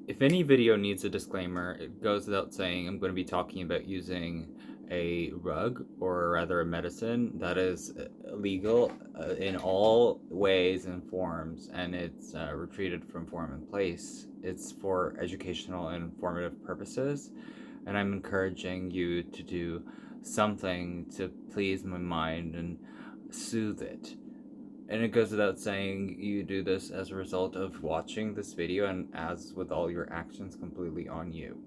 If any video needs a disclaimer, it goes without saying I'm going to be talking about using a rug, or rather a medicine, that is illegal in all ways and forms, and it's retreated from form and place. It's for educational and informative purposes, and I'm encouraging you to do something to please my mind and soothe it. And it goes without saying, you do this as a result of watching this video, and as with all your actions, completely on you.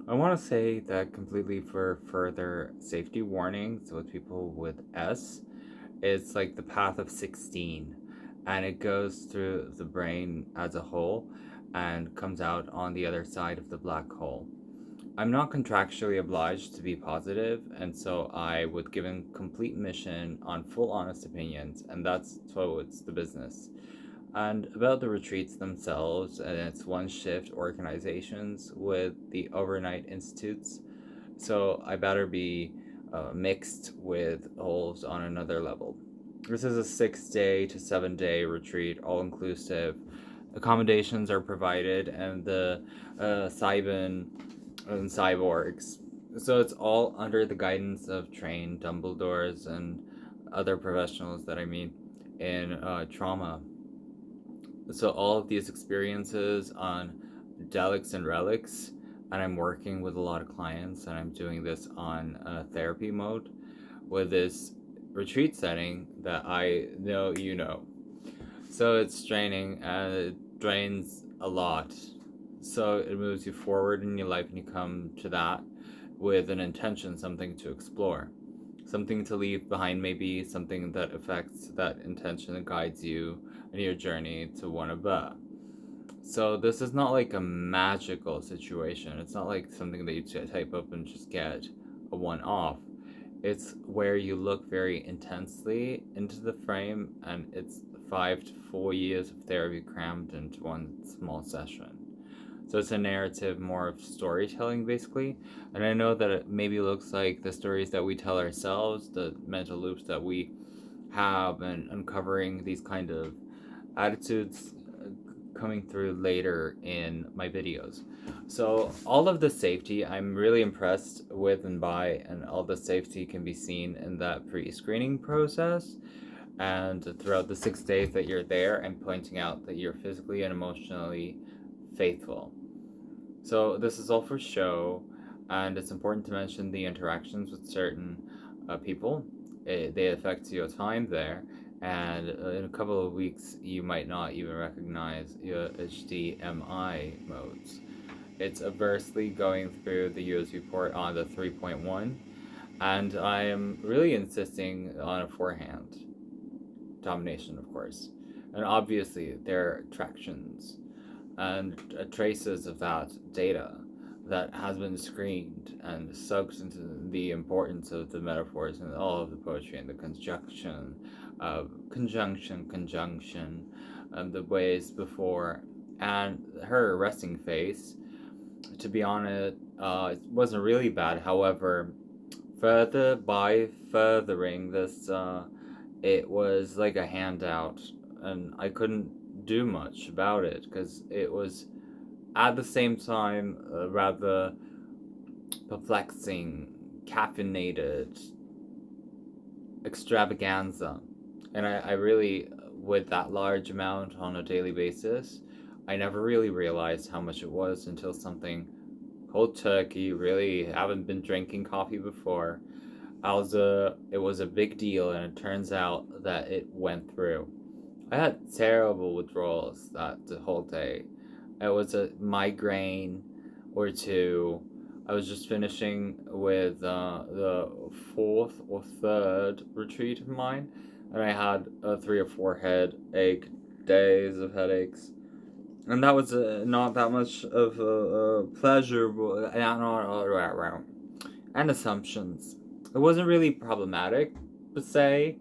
I want to say that completely for further safety warnings with people with S, it's like the path of 16, and it goes through the brain as a whole and comes out on the other side of the black hole. I'm not contractually obliged to be positive, and so I would give a complete mission on full honest opinions, and that's towards the business. And about the retreats themselves, and it's one shift organizations with the overnight institutes, so I better be mixed with holes on another level. This is a 6 day to 7 day retreat, all inclusive. Accommodations are provided, and the Cybin and cyborgs. So it's all under the guidance of trained Dumbledores and other professionals that I meet in trauma. So all of these experiences on Delics and Relics, and I'm working with a lot of clients, and I'm doing this on therapy mode with this retreat setting that I know you know. So it's draining, and it drains a lot. So it moves you forward in your life, and you come to that with an intention, something to explore, something to leave behind, maybe something that affects that intention and guides you in your journey to one above. So this is not like a magical situation. It's not like something that you type up and just get a one-off. It's where you look very intensely into the frame, and it's 5 to 4 years of therapy crammed into one small session. So it's a narrative, more of storytelling, basically. And I know that it maybe looks like the stories that we tell ourselves, the mental loops that we have, and uncovering these kind of attitudes coming through later in my videos. So all of the safety, I'm really impressed with and by, and all the safety can be seen in that pre-screening process. And throughout the 6 days that you're there, I'm pointing out that you're physically and emotionally faithful. So this is all for show, and it's important to mention the interactions with certain people. They affect your time there, and in a couple of weeks you might not even recognize your HDMI modes. It's adversely going through the US report on the 3.1, and I am really insisting on a forehand domination, of course. And obviously there are attractions and traces of that data that has been screened and soaked into the importance of the metaphors and all of the poetry and the conjunction, and the ways before. And her resting face, to be honest, it wasn't really bad. However, furthering this, it was like a handout, and I couldn't do much about it because it was at the same time rather perplexing, caffeinated extravaganza. And I really, with that large amount on a daily basis, I never really realized how much it was until something cold turkey. Really haven't been drinking coffee before. It was a big deal, and it turns out that it went through. I had terrible withdrawals that the whole day. It was a migraine or two. I was just finishing with the fourth or third retreat of mine, and I had 3 or 4 headache days of headaches, and that was not that much of a pleasurable and assumptions. It wasn't really problematic per se,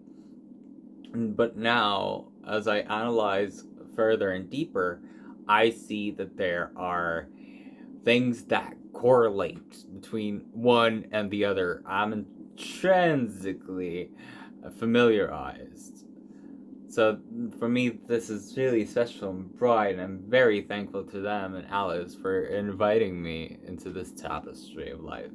but now, as I analyze further and deeper, I see that there are things that correlate between one and the other. I'm intrinsically familiarized. So for me, this is really special and bright, and I'm very thankful to them and Alice for inviting me into this tapestry of life.